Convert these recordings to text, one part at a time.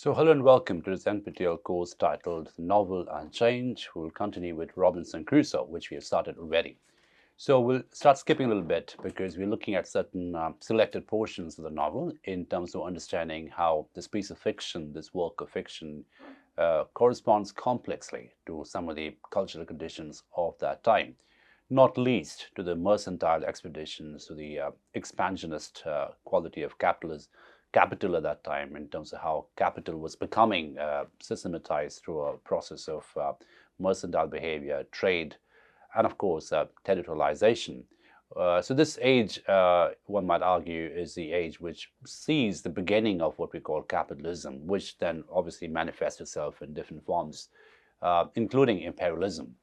So hello and welcome to this NPTEL course titled The Novel and Change. We'll continue with Robinson Crusoe, which we have started already. So we'll start skipping a little bit because we're looking at certain selected portions of the novel in terms of understanding how this piece of fiction, this work of fiction, corresponds complexly to some of the cultural conditions of that time, not least to the mercantile expeditions, to the expansionist quality of capital at that time, in terms of how capital was becoming systematized through a process of mercantile behavior, trade, and of course, territorialization. So this age, one might argue, is the age which sees the beginning of what we call capitalism, which then obviously manifests itself in different forms, including imperialism.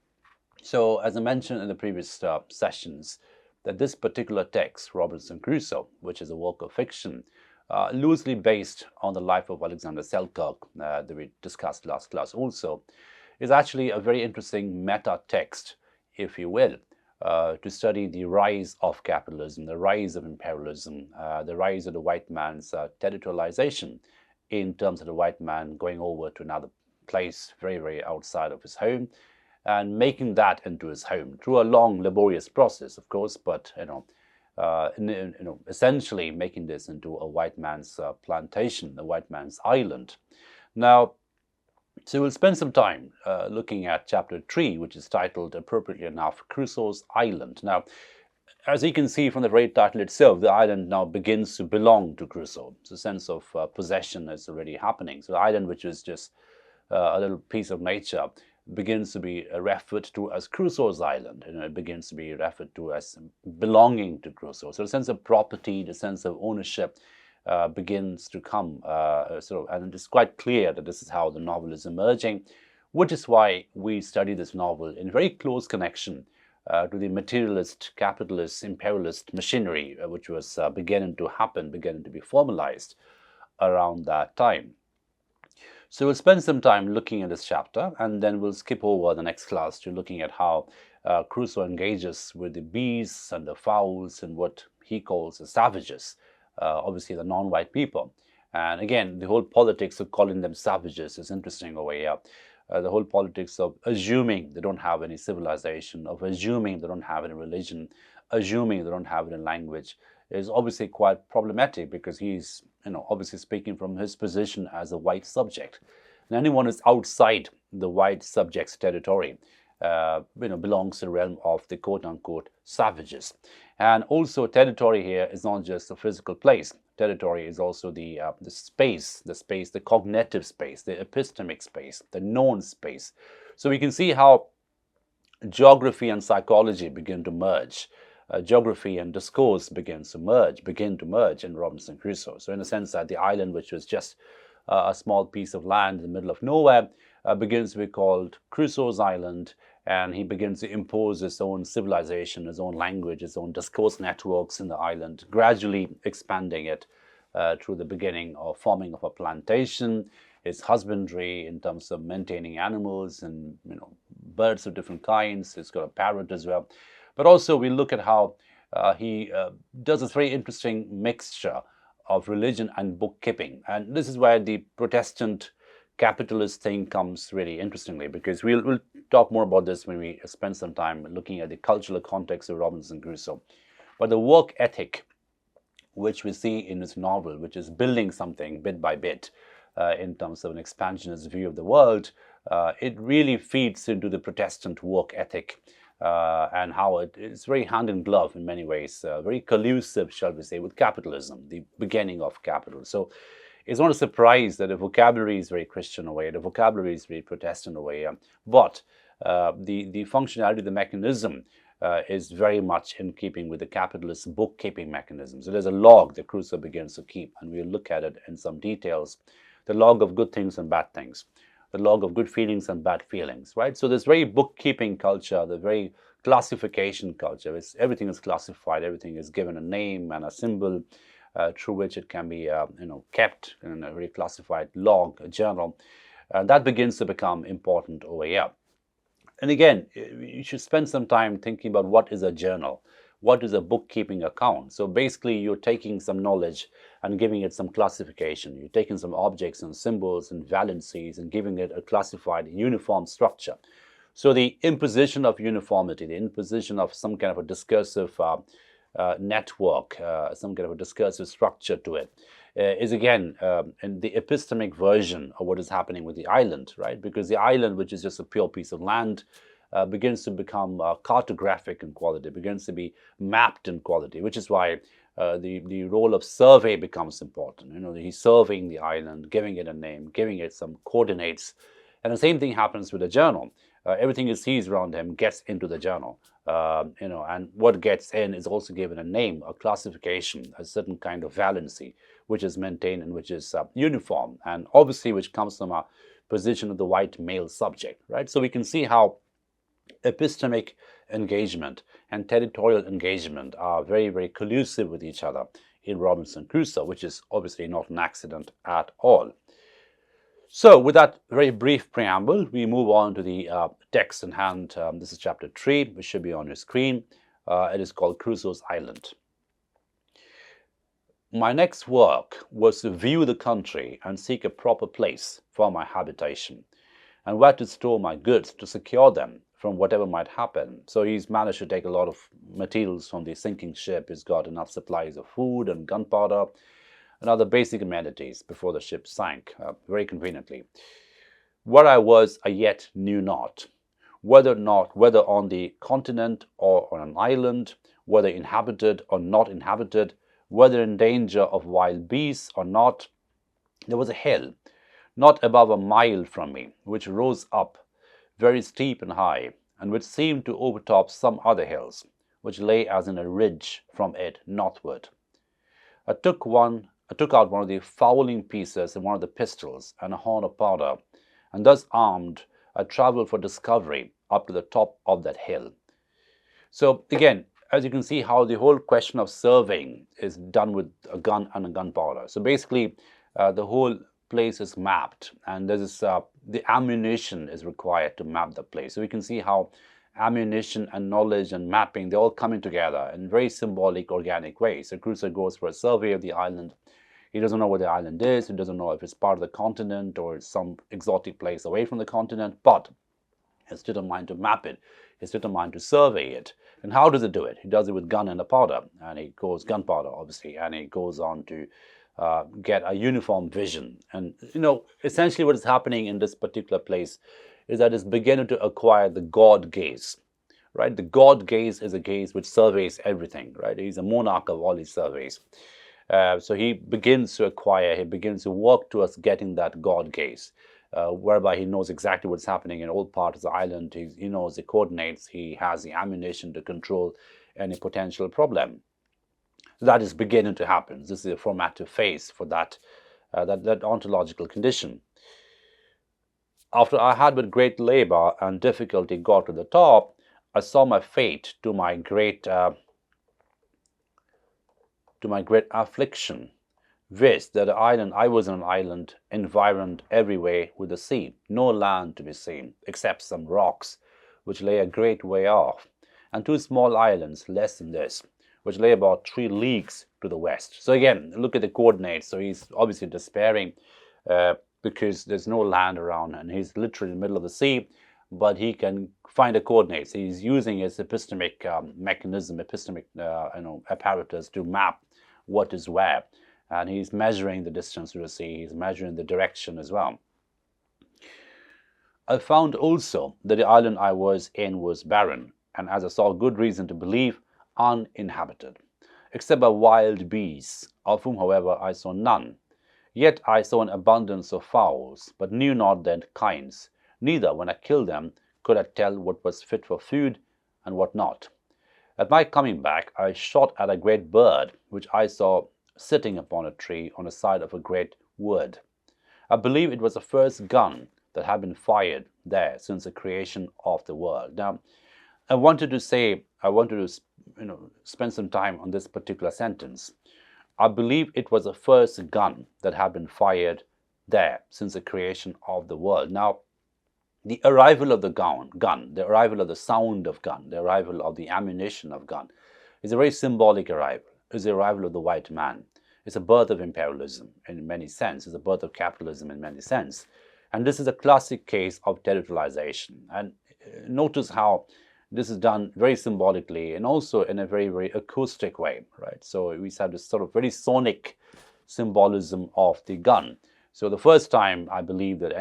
So as I mentioned in the previous sessions, that this particular text, Robinson Crusoe, which is a work of fiction, loosely based on the life of Alexander Selkirk that we discussed last class also, is actually a very interesting meta text, if you will, to study the rise of capitalism, the rise of imperialism, the rise of the white man's territorialization in terms of the white man going over to another place very, very outside of his home and making that into his home through a long, laborious process, of course, but essentially making this into a white man's plantation, a white man's island. Now, so we'll spend some time looking at chapter 3, which is titled, appropriately enough, Crusoe's Island. Now, as you can see from the very title itself, the island now begins to belong to Crusoe. So a sense of possession is already happening. So the island, which is just a little piece of nature, begins to be referred to as Crusoe's Island. It begins to be referred to as belonging to Crusoe. So the sense of property, the sense of ownership begins to come. And it's quite clear that this is how the novel is emerging, which is why we study this novel in very close connection to the materialist, capitalist, imperialist machinery, which was beginning to happen, beginning to be formalized around that time. So we'll spend some time looking at this chapter, and then we'll skip over the next class to looking at how Crusoe engages with the beasts and the fowls and what he calls the savages, obviously the non-white people. And again, the whole politics of calling them savages is interesting over here. The whole politics of assuming they don't have any civilization, of assuming they don't have any religion, assuming they don't have any language, is obviously quite problematic because he's obviously speaking from his position as a white subject. And anyone who's outside the white subject's territory belongs to the realm of the quote-unquote savages. And also territory here is not just a physical place. Territory is also the space, the cognitive space, the epistemic space, the known space. So we can see how geography and psychology begin to merge. Geography and discourse begin to merge in Robinson Crusoe. So in a sense that the island, which was just a small piece of land in the middle of nowhere, begins to be called Crusoe's Island, and he begins to impose his own civilization, his own language, his own discourse networks in the island, gradually expanding it through the beginning of forming of a plantation, his husbandry in terms of maintaining animals and birds of different kinds. He's got a parrot as well. But also we look at how he does this very interesting mixture of religion and bookkeeping. And this is where the Protestant capitalist thing comes really interestingly, because we'll talk more about this when we spend some time looking at the cultural context of Robinson Crusoe. But the work ethic, which we see in this novel, which is building something bit by bit in terms of an expansionist view of the world, it really feeds into the Protestant work ethic. And how it's very hand in glove in many ways, very collusive, shall we say, with capitalism, the beginning of capital. So it's not a surprise that the vocabulary is very Christian in a way, the vocabulary is very Protestant in a way, but the functionality, the mechanism is very much in keeping with the capitalist bookkeeping mechanism. So there's a log that Crusoe begins to keep, and we'll look at it in some details, the log of good things and bad things, the log of good feelings and bad feelings, right? So this very bookkeeping culture, the very classification culture, everything is classified, everything is given a name and a symbol through which it can be kept in a very classified log, a journal. That begins to become important over here. And again, you should spend some time thinking about what is a journal, what is a bookkeeping account. So basically, you're taking some knowledge and giving it some classification. You're taking some objects and symbols and valencies and giving it a classified uniform structure. So the imposition of uniformity, the imposition of some kind of a discursive network, some kind of a discursive structure to it, is again in the epistemic version of what is happening with the island, right? Because the island, which is just a pure piece of land, begins to become cartographic in quality, begins to be mapped in quality, which is why the role of survey becomes important. He's surveying the island, giving it a name, giving it some coordinates. And the same thing happens with a journal. Everything he sees around him gets into the journal, and what gets in is also given a name, a classification, a certain kind of valency, which is maintained and which is uniform, and obviously which comes from a position of the white male subject, right? So we can see how epistemic engagement and territorial engagement are very, very collusive with each other in Robinson Crusoe, which is obviously not an accident at all. So with that very brief preamble, we move on to the text in hand. This is chapter 3, which should be on your screen. It is called Crusoe's Island. My next work was to view the country and seek a proper place for my habitation, and where to store my goods to secure them from whatever might happen. So he's managed to take a lot of materials from the sinking ship. He's got enough supplies of food and gunpowder and other basic amenities before the ship sank, very conveniently. Where I was, I yet knew not. Whether on the continent or on an island, whether inhabited or not inhabited, whether in danger of wild beasts or not, there was a hill, not above a mile from me, which rose up, very steep and high, and which seemed to overtop some other hills, which lay as in a ridge from it northward. I took out one of the fowling pieces and one of the pistols and a horn of powder, and thus armed, I travelled for discovery up to the top of that hill. So again, as you can see how the whole question of surveying is done with a gun and a gunpowder. So basically, the whole place is mapped, and there is the ammunition is required to map the place. So we can see how ammunition and knowledge and mapping, they're all coming together in very symbolic, organic ways. So Crusoe goes for a survey of the island. He doesn't know what the island is. He doesn't know if it's part of the continent or it's some exotic place away from the continent, but he's determined to map it. He's determined to survey it. And how does he do it? He does it with gun and a powder, and he goes gunpowder, obviously, and he goes on to get a uniform vision. And, essentially what is happening in this particular place is that it's beginning to acquire the God gaze, right? The God gaze is a gaze which surveys everything, right? He's a monarch of all these surveys. So he begins to work towards getting that God gaze, whereby he knows exactly what's happening in all parts of the island. He knows the coordinates. He has the ammunition to control any potential problem. That is beginning to happen. This is a formative phase for that ontological condition. After I had with great labor and difficulty got to the top, I saw my fate to my great affliction, viz. That I was on an island environed every way with the sea, no land to be seen, except some rocks, which lay a great way off, and 2 small islands less than this, which lay about 3 leagues to the west. So again, look at the coordinates. So he's obviously despairing because there's no land around, and he's literally in the middle of the sea, but he can find the coordinates. He's using his epistemic mechanism, epistemic apparatus to map what is where, and he's measuring the distance to the sea. He's measuring the direction as well. I found also that the island I was in was barren, and as I saw good reason to believe, uninhabited, except by wild beasts, of whom, however, I saw none. Yet I saw an abundance of fowls, but knew not their kinds. Neither, when I killed them, could I tell what was fit for food and what not. At my coming back, I shot at a great bird, which I saw sitting upon a tree on the side of a great wood. I believe it was the first gun that had been fired there since the creation of the world. Now, I wanted to spend some time on this particular sentence. I believe it was the first gun that had been fired there since the creation of the world. Now, the arrival of the gun, the arrival of the sound of gun, the arrival of the ammunition of gun is a very symbolic arrival. It's the arrival of the white man. It's a birth of imperialism in many sense. It's a birth of capitalism in many sense. And this is a classic case of territorialization. And notice how this is done very symbolically and also in a very, very acoustic way, right? So we have this sort of very sonic symbolism of the gun. So the first time I believe that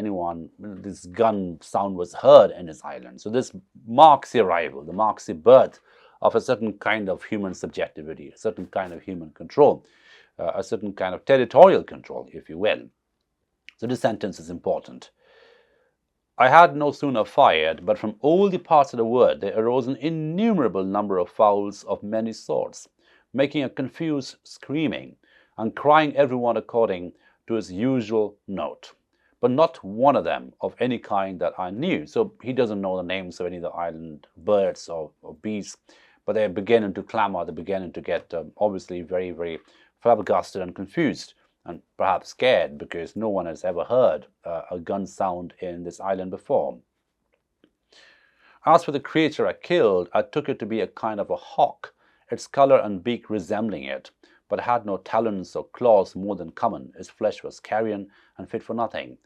this gun sound was heard in this island. So this marks the arrival, marks the birth of a certain kind of human subjectivity, a certain kind of human control, a certain kind of territorial control, if you will. So this sentence is important. I had no sooner fired, but from all the parts of the wood there arose an innumerable number of fowls of many sorts, making a confused screaming, and crying every one according to his usual note, but not one of them of any kind that I knew. So he doesn't know the names of any of the island birds or beasts, but they're beginning to clamor, they're beginning to get obviously very, very flabbergasted and confused, and perhaps scared, because no one has ever heard a gun sound in this island before. As for the creature I killed, I took it to be a kind of a hawk, its color and beak resembling it, but had no talons or claws more than common. Its flesh was carrion and fit for nothing.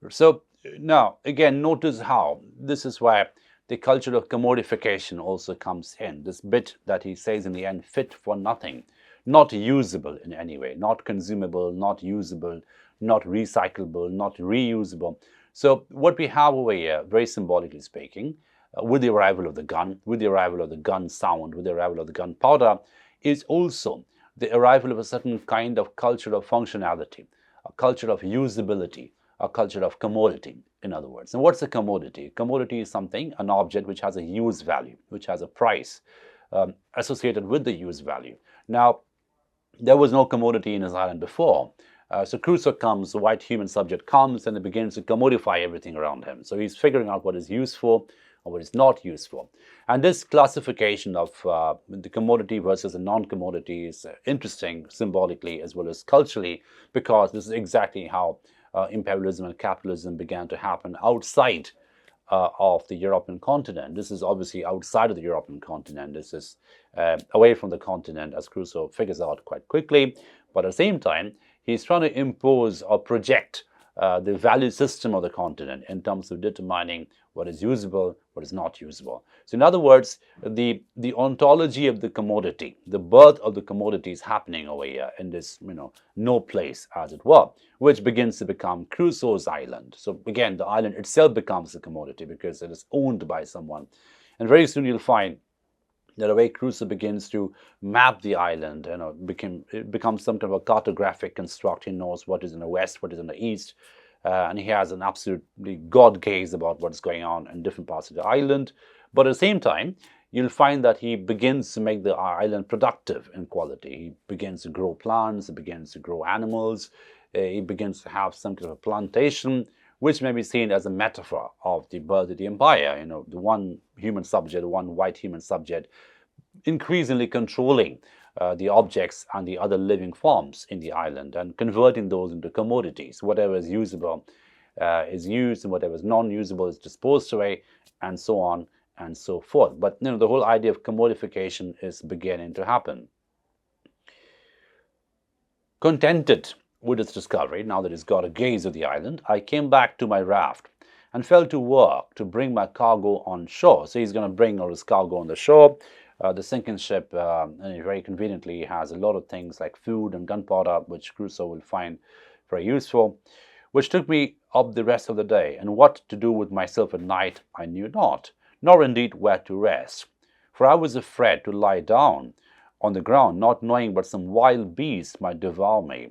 So now, again, notice how this is where the culture of commodification also comes in. This bit that he says in the end, fit for nothing. Not usable in any way, not consumable, not usable, not recyclable, not reusable. So what we have over here, very symbolically speaking, with the arrival of the gun, with the arrival of the gun sound, with the arrival of the gunpowder, is also the arrival of a certain kind of culture of functionality, a culture of usability, a culture of commodity, in other words. And what's a commodity? Commodity is something, an object which has a use value, which has a price associated with the use value. Now, there was no commodity in his island before. So Crusoe comes, the white human subject comes, and it begins to commodify everything around him. So he's figuring out what is useful or what is not useful. And this classification of the commodity versus the non-commodity is interesting symbolically as well as culturally, because this is exactly how imperialism and capitalism began to happen outside of the European continent. This is obviously outside of the European continent. This is away from the continent, as Crusoe figures out quite quickly. But at the same time, he's trying to impose or project the value system of the continent in terms of determining what is usable, what is not usable. So in other words, the ontology of the commodity, the birth of the commodity is happening over here in this, no place, as it were, which begins to become Crusoe's island. So again, the island itself becomes a commodity because it is owned by someone. And very soon you'll find that the way Crusoe begins to map the island, it becomes some kind of a cartographic construct. He knows what is in the west, what is in the east, and he has an absolutely God gaze about what's going on in different parts of the island. But at the same time, you'll find that he begins to make the island productive in quality. He begins to grow plants, he begins to grow animals, he begins to have some kind of a plantation, which may be seen as a metaphor of the birth of the empire. The one human subject, the one white human subject, increasingly controlling the objects and the other living forms in the island and converting those into commodities. Whatever is usable is used, and whatever is non-usable is disposed away, and so on and so forth. But the whole idea of commodification is beginning to happen. Contented with its discovery, now that he's got a gaze of the island, I came back to my raft and fell to work to bring my cargo on shore. So he's going to bring all his cargo on the shore. The sinking ship, and very conveniently, has a lot of things like food and gunpowder, which Crusoe will find very useful, which took me up the rest of the day. And what to do with myself at night I knew not, nor indeed where to rest. For I was afraid to lie down on the ground, not knowing but some wild beast might devour me.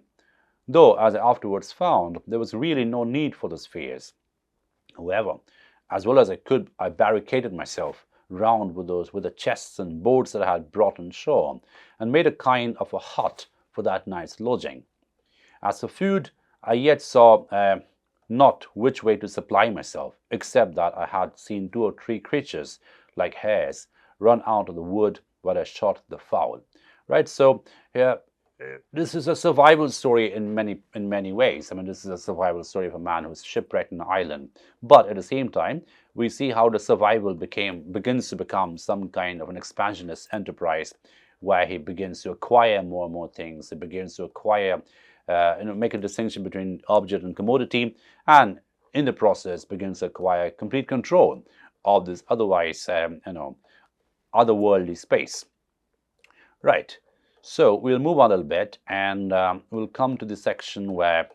Though, as I afterwards found, there was really no need for those fears. However, as well as I could, I barricaded myself round with the chests and boards that I had brought on shore, and made a kind of a hut for that night's lodging. As for food, I yet saw not which way to supply myself, except that I had seen 2 or 3 creatures like hares run out of the wood where I shot the fowl. Right, so this is a survival story in many ways. This is a survival story of a man who's shipwrecked on an island. But at the same time, we see how the survival begins to become some kind of an expansionist enterprise, where he begins to acquire more and more things. He begins to acquire, make a distinction between object and commodity, and in the process begins to acquire complete control of this otherwise, otherworldly space. Right. So we'll move on a little bit, and we'll come to the section where,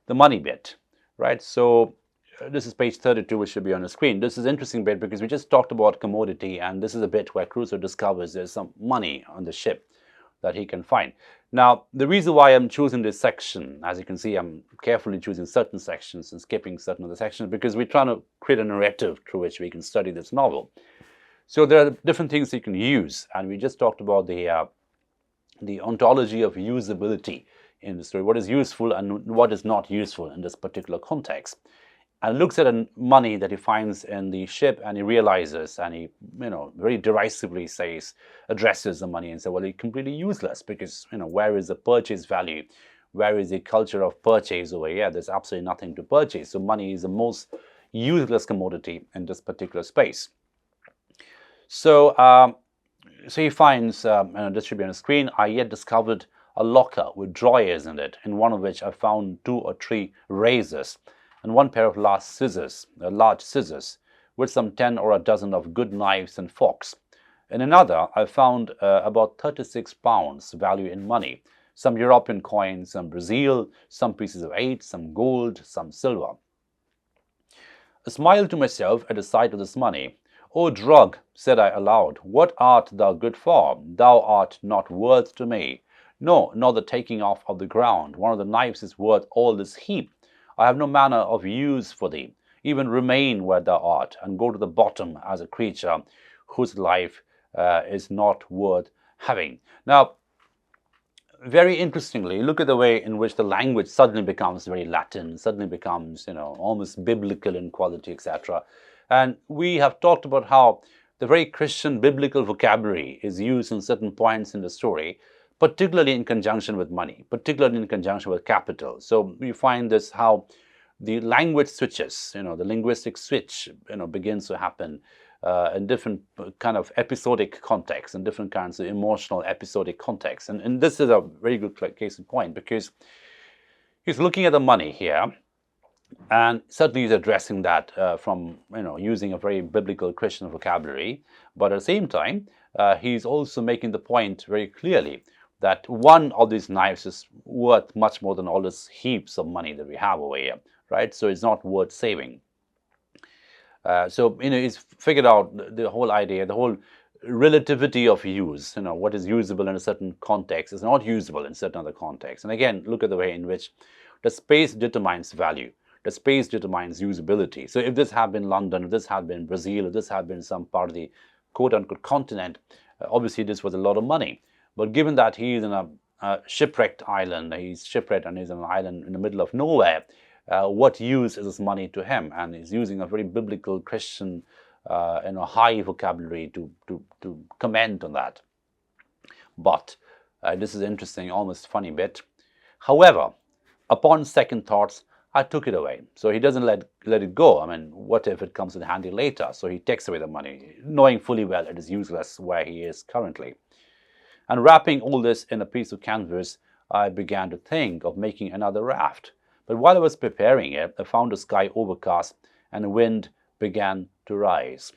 the money bit, right? So this is page 32, which should be on the screen. This is an interesting bit because we just talked about commodity, and this is a bit where Crusoe discovers there's some money on the ship that he can find. Now, the reason why I'm choosing this section, as you can see, I'm carefully choosing certain sections and skipping certain other sections because we're trying to create a narrative through which we can study this novel. So there are different things you can use, and we just talked about the ontology of usability in the story, what is useful and what is not useful in this particular context. And looks at money that he finds in the ship, and he realizes, and he, very derisively addresses the money and says, well, it's completely useless because, where is the purchase value? Where is the culture of purchase over here? There's absolutely nothing to purchase. So money is the most useless commodity in this particular space. So, so he finds, this should be on the screen, I yet discovered a locker with drawers in it, in one of which I found 2 or 3 razors, and 1 pair of large scissors, with some 10 or a dozen of good knives and forks. In another, I found about 36 pounds value in money, some European coins, some Brazil, some pieces of 8, some gold, some silver. I smiled to myself at the sight of this money. O drug, said I aloud, what art thou good for? Thou art not worth to me. No, nor the taking off of the ground. One of the knives is worth all this heap. I have no manner of use for thee. Even remain where thou art, and go to the bottom as a creature whose life is not worth having. Now, very interestingly, look at the way in which the language suddenly becomes very Latin, suddenly becomes, almost biblical in quality, etc. And we have talked about how the very Christian biblical vocabulary is used in certain points in the story, particularly in conjunction with money, particularly in conjunction with capital. So we find this how the language switches, the linguistic switch, begins to happen in different kind of episodic contexts, in different kinds of emotional episodic contexts. And this is a very good case in point because he's looking at the money here, and certainly he's addressing that from, using a very biblical Christian vocabulary. But at the same time, he's also making the point very clearly that one of these knives is worth much more than all these heaps of money that we have over here, right? So it's not worth saving. So, he's figured out the whole idea, the whole relativity of use, what is usable in a certain context is not usable in certain other contexts. And again, look at the way in which the space determines value. The space determines usability. So if this had been London, if this had been Brazil, if this had been some part of the quote-unquote continent, obviously this was a lot of money. But given that he's in a shipwrecked island, he's shipwrecked and he's on an island in the middle of nowhere, what use is this money to him? And he's using a very biblical Christian, high vocabulary to comment on that. But this is interesting, almost funny bit. However, upon second thoughts, I took it away. So he doesn't let it go. I mean, what if it comes in handy later? So he takes away the money, knowing fully well it is useless where he is currently. And wrapping all this in a piece of canvas, I began to think of making another raft. But while I was preparing it, I found the sky overcast and the wind began to rise.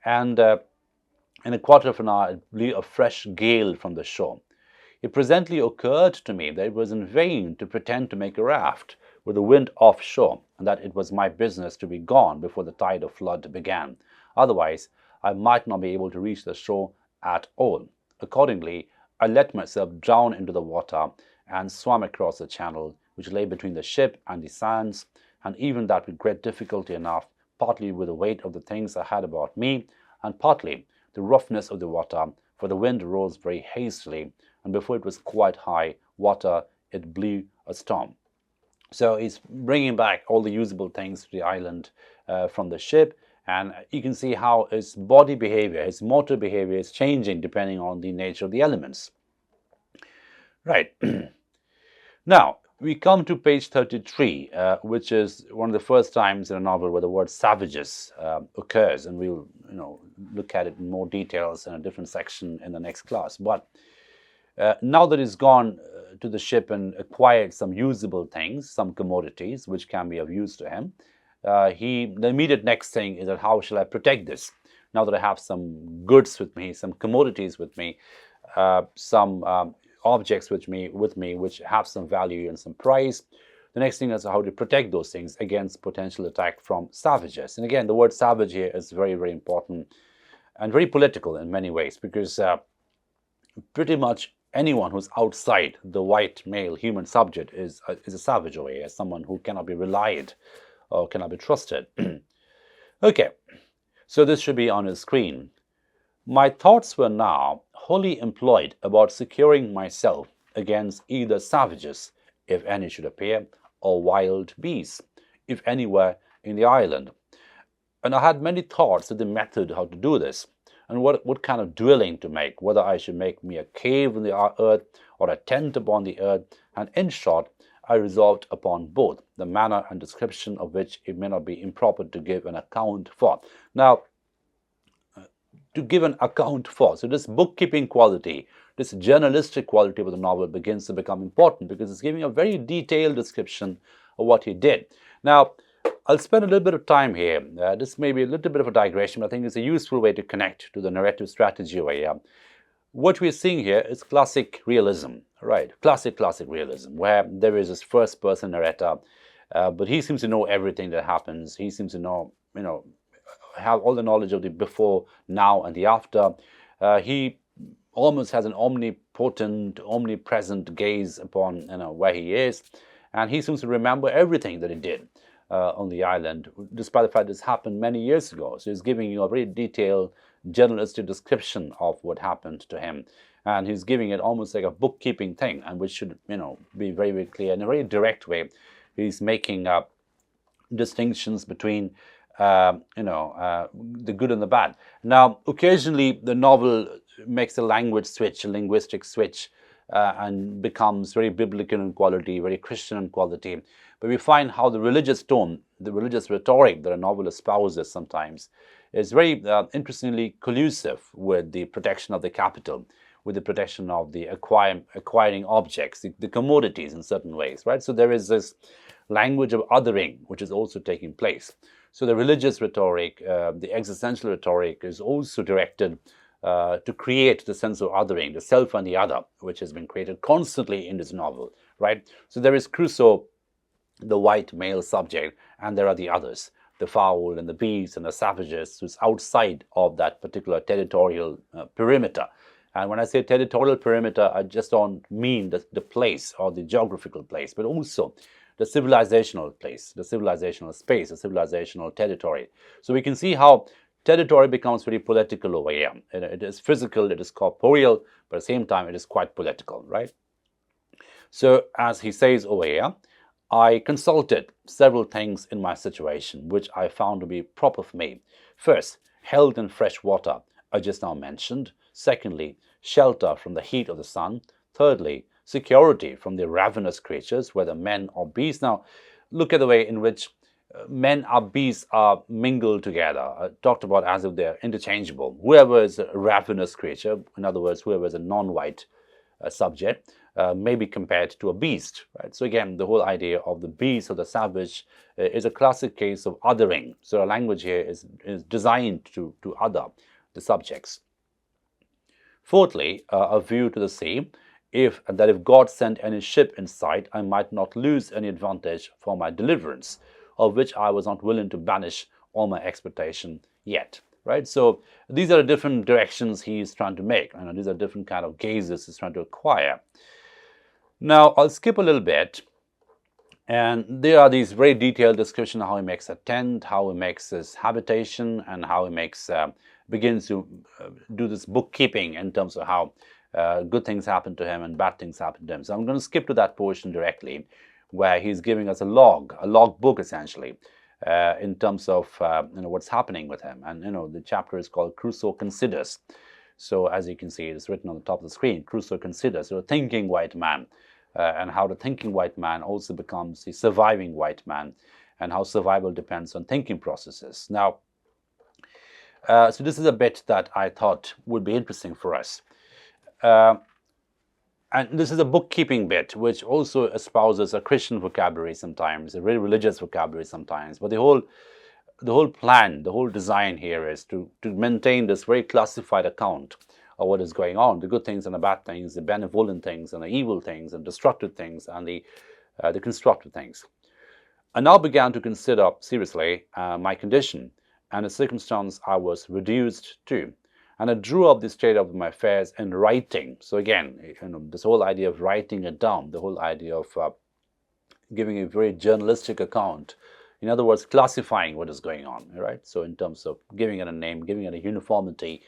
And in a quarter of an hour, it blew a fresh gale from the shore. It presently occurred to me that it was in vain to pretend to make a raft with the wind offshore, and that it was my business to be gone before the tide of flood began. Otherwise, I might not be able to reach the shore at all. Accordingly, I let myself drown into the water and swam across the channel which lay between the ship and the sands, and even that with great difficulty enough, partly with the weight of the things I had about me, and partly the roughness of the water, for the wind rose very hastily, and before it was quite high water, it blew a storm. So he's bringing back all the usable things to the island from the ship, and you can see how his body behavior, his motor behavior is changing depending on the nature of the elements. Right. Now, we come to page 33, which is one of the first times in a novel where the word savages occurs, and we'll look at it in more details in a different section in the next class. But now that he's gone to the ship and acquired some usable things, some commodities which can be of use to him, the immediate next thing is that how shall I protect this? Now that I have some goods with me, some commodities with me, some objects with me which have some value and some price, the next thing is how to protect those things against potential attack from savages. And again, the word savage here is very, very important and very political in many ways, because pretty much anyone who's outside the white male human subject is a savage over here, someone who cannot be relied or cannot be trusted. Okay, so this should be on the screen. My thoughts were now wholly employed about securing myself against either savages, if any should appear, or wild beasts, if any were in the island. And I had many thoughts of the method how to do this, and what kind of dwelling to make, whether I should make me a cave in the earth or a tent upon the earth, and in short, I resolved upon both, the manner and description of which it may not be improper to give an account for. Now, to give an account for, so this bookkeeping quality, this journalistic quality of the novel begins to become important, because it's giving a very detailed description of what he did. Now, I'll spend a little bit of time here. This may be a little bit of a digression, but I think it's a useful way to connect to the narrative strategy over here. What we're seeing here is classic realism, right? Classic realism, where there is this first-person narrator, but he seems to know everything that happens. He seems to know, have all the knowledge of the before, now, and the after. He almost has an omnipotent, omnipresent gaze upon where he is, and he seems to remember everything that he did on the island, despite the fact this happened many years ago. So he's giving you a very detailed journalistic description of what happened to him, and he's giving it almost like a bookkeeping thing, and which should be very, very clear in a very direct way. He's making distinctions between the good and the bad. Now, occasionally the novel makes a language switch, a linguistic switch, and becomes very biblical in quality, very Christian in quality. But we find how the religious tone, the religious rhetoric that a novel espouses sometimes is very interestingly collusive with the protection of the capital, with the protection of the acquiring objects, the commodities in certain ways, right? So there is this language of othering which is also taking place. So the religious rhetoric, the existential rhetoric is also directed to create the sense of othering, the self and the other, which has been created constantly in this novel, right? So there is Crusoe, the white male subject, and there are the others, the fowl and the beasts and the savages who's outside of that particular territorial perimeter. And when I say territorial perimeter, I just don't mean the place or the geographical place, but also the civilizational place, the civilizational space, the civilizational territory. So we can see how territory becomes very political over here. It is physical, it is corporeal, but at the same time, it is quite political, right? So as he says over here, I consulted several things in my situation, which I found to be proper for me. First, health and fresh water, I just now mentioned. Secondly, shelter from the heat of the sun. Thirdly, security from the ravenous creatures, whether men or beasts. Now, look at the way in which men or beasts are mingled together, talked about as if they're interchangeable. Whoever is a ravenous creature, in other words, whoever is a non-white subject, may be compared to a beast, right? So again, the whole idea of the beast or the savage is a classic case of othering. So our language here is designed to other the subjects. Fourthly, a view to the sea, if God sent any ship in sight, I might not lose any advantage for my deliverance, of which I was not willing to banish all my expectation yet. Right? So these are the different directions he's trying to make. These are different kind of gazes he's trying to acquire. Now, I'll skip a little bit. And there are these very detailed descriptions of how he makes a tent, how he makes his habitation, and how he makes begins to do this bookkeeping in terms of how good things happen to him and bad things happen to him. So I'm going to skip to that portion directly, where he's giving us a log book essentially, in terms of what's happening with him. And the chapter is called Crusoe Considers. So as you can see, it's written on the top of the screen. Crusoe considers. So a thinking white man and how the thinking white man also becomes the surviving white man, and how survival depends on thinking processes. Now, so this is a bit that I thought would be interesting for us. And this is a bookkeeping bit, which also espouses a Christian vocabulary sometimes, a very religious vocabulary sometimes. But the whole plan, the whole design here is to maintain this very classified account of what is going on, the good things and the bad things, the benevolent things and the evil things, and destructive things and the constructive things. I now began to consider seriously my condition and the circumstance I was reduced to. And I drew up the state of my affairs in writing. So again, this whole idea of writing it down, the whole idea of giving a very journalistic account. In other words, classifying what is going on, right? So in terms of giving it a name, giving it a uniformity,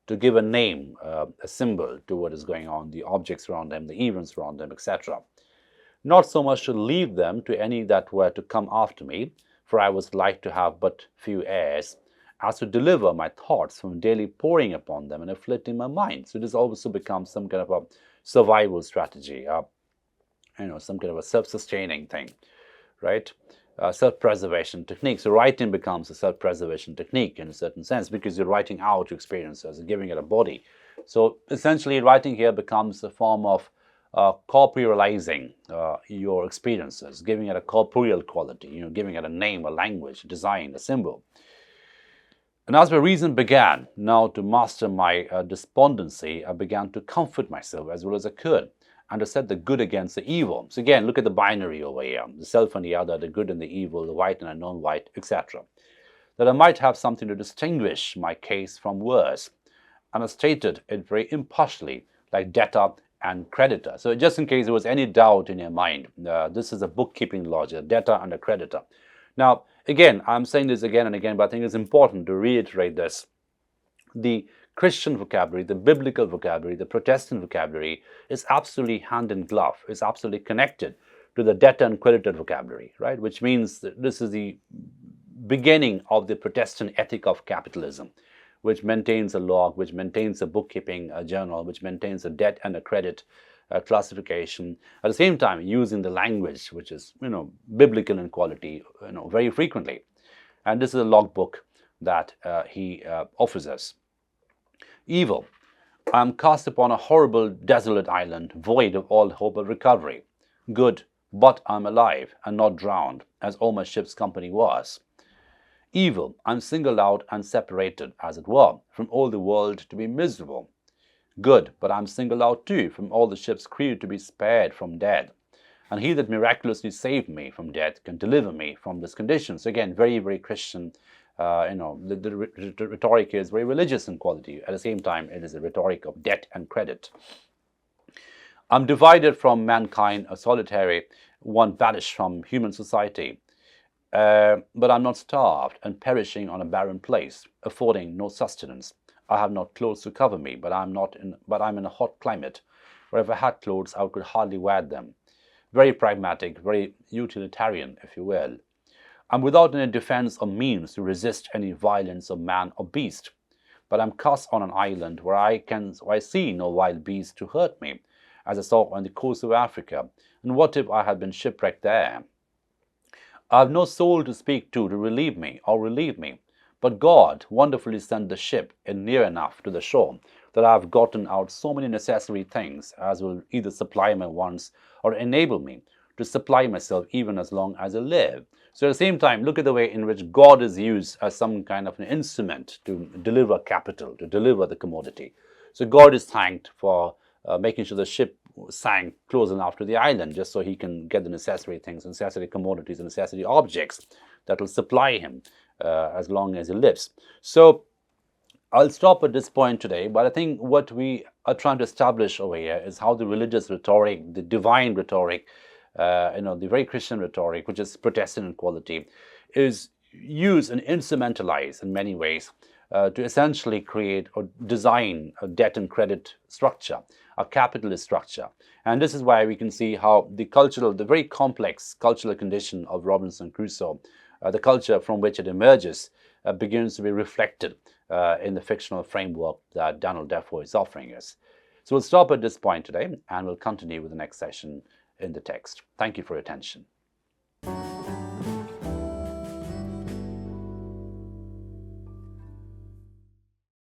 to give a name, a symbol to what is going on, the objects around them, the events around them, etc. Not so much to leave them to any that were to come after me, for I was like to have but few heirs, as to deliver my thoughts from daily pouring upon them and afflicting my mind. So this also becomes some kind of a survival strategy, some kind of a self-sustaining thing, right? Self-preservation technique. So writing becomes a self-preservation technique in a certain sense, because you're writing out your experiences and giving it a body. So essentially, writing here becomes a form of corporealizing your experiences, giving it a corporeal quality, giving it a name, a language, a design, a symbol. And as my reason began now to master my despondency, I began to comfort myself as well as I could, and to set the good against the evil. So again, look at the binary over here, the self and the other, the good and the evil, the white and the non-white, etc. That I might have something to distinguish my case from worse. And I stated it very impartially, like debtor and creditor. So just in case there was any doubt in your mind, this is a bookkeeping logic, debtor and a creditor. Now, again, I'm saying this again and again, but I think it's important to reiterate this. The Christian vocabulary, the biblical vocabulary, the Protestant vocabulary is absolutely hand in glove, is absolutely connected to the debtor and creditor vocabulary, right? Which means that this is the beginning of the Protestant ethic of capitalism, which maintains a log, which maintains a bookkeeping journal, which maintains a debt and a credit classification, at the same time using the language which is biblical in quality very frequently. And this is a logbook that he offers us. Evil. I am cast upon a horrible desolate island, void of all hope of recovery. Good, but I'm alive and not drowned, as all my ship's company was. Evil. I'm singled out and separated, as it were, from all the world to be miserable. Good, but I'm singled out too from all the ship's crew to be spared from death. And he that miraculously saved me from death can deliver me from this condition. So again, very, very Christian. The rhetoric is very religious in quality. At the same time, it is a rhetoric of debt and credit. I'm divided from mankind, a solitary, one banished from human society. But I'm not starved and perishing on a barren place, affording no sustenance. I have not clothes to cover me, but I'm in a hot climate, where if I had clothes, I could hardly wear them. Very pragmatic, very utilitarian, if you will. I'm without any defense or means to resist any violence of man or beast, but I'm cast on an island where I see no wild beast to hurt me, as I saw on the coast of Africa. And what if I had been shipwrecked there? I have no soul to speak to relieve me or relieve me. But God wonderfully sent the ship in near enough to the shore that I have gotten out so many necessary things as will either supply my wants or enable me to supply myself even as long as I live. So at the same time, look at the way in which God is used as some kind of an instrument to deliver capital, to deliver the commodity. So God is thanked for making sure the ship sank close enough to the island, just so he can get the necessary things, necessary commodities, and necessary objects that will supply him as long as he lives. So I'll stop at this point today, but I think what we are trying to establish over here is how the religious rhetoric, the divine rhetoric, the very Christian rhetoric, which is Protestant in quality, is used and instrumentalized in many ways to essentially create or design a debt and credit structure, a capitalist structure. And this is why we can see how the very complex cultural condition of Robinson Crusoe, the culture from which it emerges, begins to be reflected in the fictional framework that Daniel Defoe is offering us. So we'll stop at this point today, and we'll continue with the next session in the text. Thank you for your attention.